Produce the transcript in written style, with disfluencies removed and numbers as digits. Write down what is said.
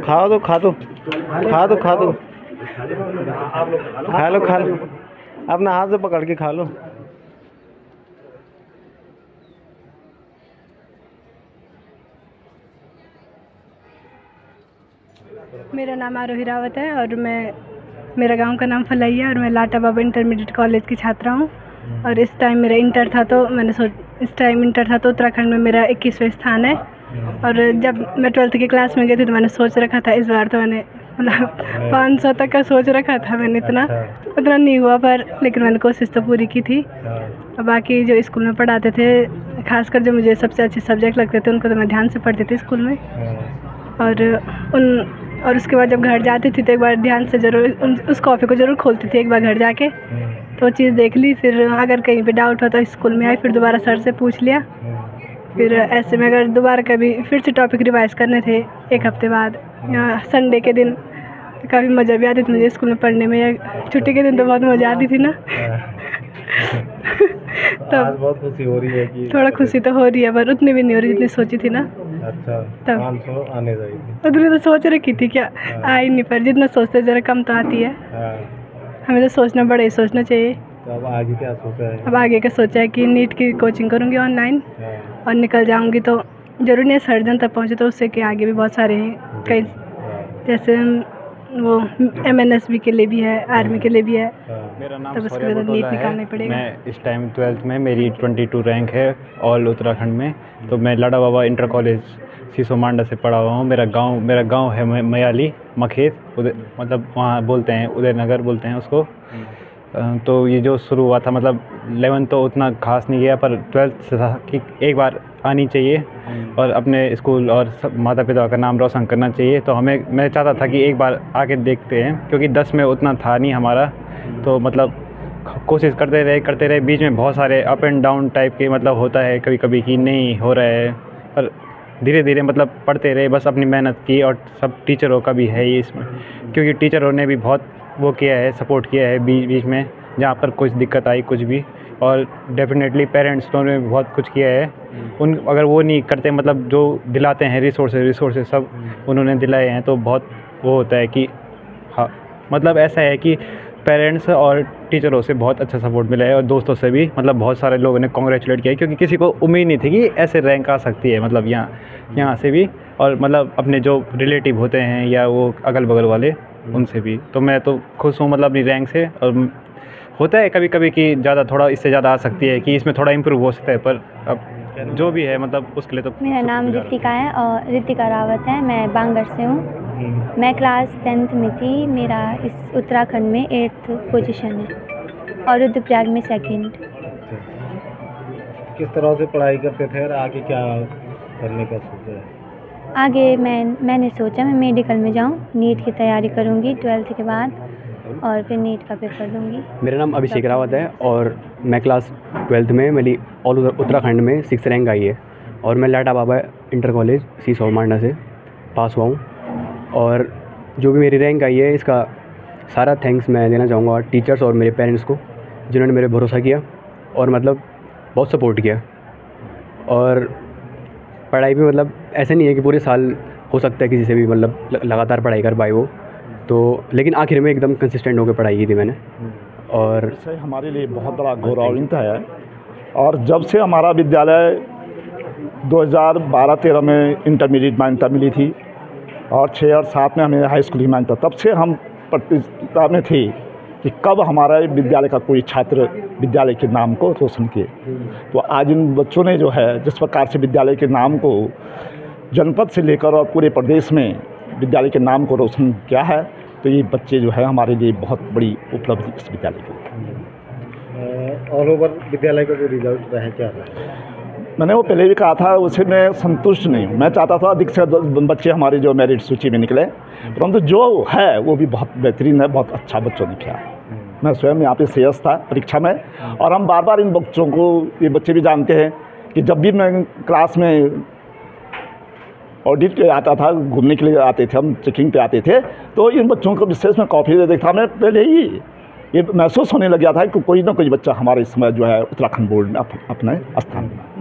खा दो खा दो खा दो खा दो, खा लो खा लो, अपना हाथ से पकड़ के खा लो। मेरा नाम आरोही रावत है और मेरा गांव का नाम फलैया और मैं लाटा बाबा इंटरमीडिएट कॉलेज की छात्रा हूँ। और इस टाइम मेरा इंटर था तो इंटर था तो उत्तराखंड में मेरा 21वां स्थान है। और जब मैं 12th की क्लास में गई थी तो मैंने सोच रखा था इस बार तो मैंने मतलब 500 तक का सोच रखा था मैंने, उतना नहीं हुआ पर लेकिन मैंने कोशिश तो पूरी की थी। और बाकी जो स्कूल में पढ़ाते थे, खासकर जो मुझे सबसे अच्छे सब्जेक्ट लगते थे उनको तो मैं ध्यान से पढ़ती थी स्कूल में। और उसके बाद जब घर जाती थी तो एक बार ध्यान से ज़रूर उस कॉपी को ज़रूर खोलती थी एक बार घर जाके, तो वो चीज़ देख ली। फिर अगर कहीं पे डाउट हो तो स्कूल में आई, फिर दोबारा सर से पूछ लिया। फिर ऐसे में अगर दोबारा कभी फिर से टॉपिक रिवाइज़ करने थे एक हफ्ते बाद या संडे के दिन, तो काफ़ी मज़ा भी आती थी मुझे स्कूल में पढ़ने में। या छुट्टी के दिन तो बहुत मज़ा आती थी ना। तो आज बहुत खुशी हो रही है कि थोड़ा खुशी तो हो रही है पर उतनी भी नहीं हो रही जितनी सोची थी ना। अच्छा, तब 500 आने जाएगी उतनी तो सोच रखी थी, क्या आई नहीं, पर जितना सोचते ज़रा कम तो आती है। हमें तो सोचना बड़ा ही सोचना चाहिए। तो अब आगे क्या सोचा है? अब आगे का सोचा है कि नीट की कोचिंग करूँगी ऑनलाइन और निकल जाऊँगी। तो ज़रूरी नहीं सर्जन तक पहुँचे, तो उससे के आगे भी बहुत सारे हैं कई, जैसे वो MNSB के लिए भी है, आर्मी के लिए भी है। मेरा नाम तब उसके बाद नीट निकालना पड़ेगा। मैं इस टाइम 12th में मेरी 22 रैंक है ऑल उत्तराखंड में। तो मैं लाडा बाबा इंटर कॉलेज सीसो मांडा से पढ़ा हुआ हूँ। मेरा गांव है मयाली मखेत, मतलब वहाँ बोलते हैं उदयनगर बोलते हैं उसको। तो ये जो शुरू हुआ था मतलब 11th तो उतना खास नहीं गया, पर 12th से था कि एक बार आनी चाहिए और अपने स्कूल और सब माता पिता का नाम रोशन करना चाहिए। तो मैं चाहता था कि एक बार आके देखते हैं, क्योंकि 10 में उतना था नहीं हमारा। तो मतलब कोशिश करते रहे, बीच में बहुत सारे अप एंड डाउन टाइप के मतलब होता है कभी कभी कि नहीं हो रहा है, पर धीरे धीरे मतलब पढ़ते रहे, बस अपनी मेहनत की। और सब टीचरों का भी है ये इसमें, क्योंकि टीचरों ने भी बहुत वो किया है, सपोर्ट किया है बीच में जहाँ पर कुछ दिक्कत आई कुछ भी। और डेफिनेटली पेरेंट्स ने भी बहुत कुछ किया है। अगर वो नहीं करते, मतलब जो दिलाते हैं रिसोर्सेज सब उन्होंने दिलाए हैं, तो बहुत वो होता है कि हाँ, मतलब ऐसा है कि पेरेंट्स और टीचरों से बहुत अच्छा सपोर्ट मिला है और दोस्तों से भी, मतलब बहुत सारे लोगों ने कॉन्ग्रेचुलेट किया है, क्योंकि किसी को उम्मीद नहीं थी कि ऐसे रैंक आ सकती है, मतलब यहाँ से भी, और मतलब अपने जो रिलेटिव होते हैं या वो अगल बगल वाले उनसे भी। तो मैं तो खुश हूँ मतलब अपनी रैंक से। और होता है कभी कभी कि थोड़ा इससे ज़्यादा आ सकती है, कि इसमें थोड़ा इम्प्रूव हो सकता है, पर अब जो भी है मतलब उसके लिए तो। मेरा नाम रितिका है और रितिका रावत है, मैं बांगर से हूँ। मैं क्लास 10th में थी, मेरा इस उत्तराखंड में 8th पोजीशन है और रुद्रप्रयाग में 2nd। किस तरह से पढ़ाई करते थे और आगे क्या करने का सोचा है? आगे मैंने सोचा मैं मेडिकल में जाऊँ, नीट की तैयारी करूँगी 12th के बाद और फिर नीट का पेपर दूँगी। मेरा नाम अभिषेक रावत है और मैं क्लास 12th में मेरी ऑल उत्तराखंड में 6th रैंक आई है और मैं लाटा बाबा इंटर कॉलेज सीसो मांडा से पास हुआ हूँ। और जो भी मेरी रैंक आई है इसका सारा थैंक्स मैं देना चाहूँगा टीचर्स और मेरे पेरेंट्स को, जिन्होंने मेरे भरोसा किया और मतलब बहुत सपोर्ट किया। और पढ़ाई भी मतलब ऐसे नहीं है कि पूरे साल हो सकता है किसी से भी मतलब लगातार पढ़ाई कर पाए वो, तो लेकिन आखिर में एकदम कंसिस्टेंट होकर पढ़ाई की थी मैंने। और इससे हमारे लिए बहुत बड़ा गौरवान्वित है। और जब से हमारा विद्यालय 2012-13 में इंटरमीडिएट मान्यता मिली थी और 6 और 7 में हमें हाई स्कूल की मान्यता, तब से हम प्रतियोगिता में थे कि कब हमारा विद्यालय का कोई छात्र विद्यालय के नाम को रोशन किए। तो आज इन बच्चों ने जो है जिस प्रकार से विद्यालय के नाम को जनपद से लेकर और पूरे प्रदेश में विद्यालय के नाम को रोशन किया है, तो ये बच्चे जो है हमारे लिए बहुत बड़ी उपलब्धि इस विद्यालय की। ऑल ओवर विद्यालय का जो रिजल्ट रहा क्या रहा? मैंने वो पहले भी कहा था, उससे मैं संतुष्ट नहीं हूँ। मैं चाहता था अधिक से अधिक बच्चे हमारे जो मेरिट सूची में निकले, परंतु जो है वो भी बहुत बेहतरीन है, बहुत अच्छा बच्चों ने किया। मैं स्वयं यहाँ पे शेष था परीक्षा में और हम बार बार इन बच्चों को, ये बच्चे भी जानते हैं कि जब भी मैं क्लास में ऑडिट पे आता था, घूमने के लिए आते थे हम, चेकिंग पे आते थे, तो इन बच्चों को विशेष में कॉपी दे देखता मैं पहले ही ये महसूस होने लग गया था कि कोई ना कोई बच्चा हमारे इस समय जो है उत्तराखंड बोर्ड में अपने स्थान बना।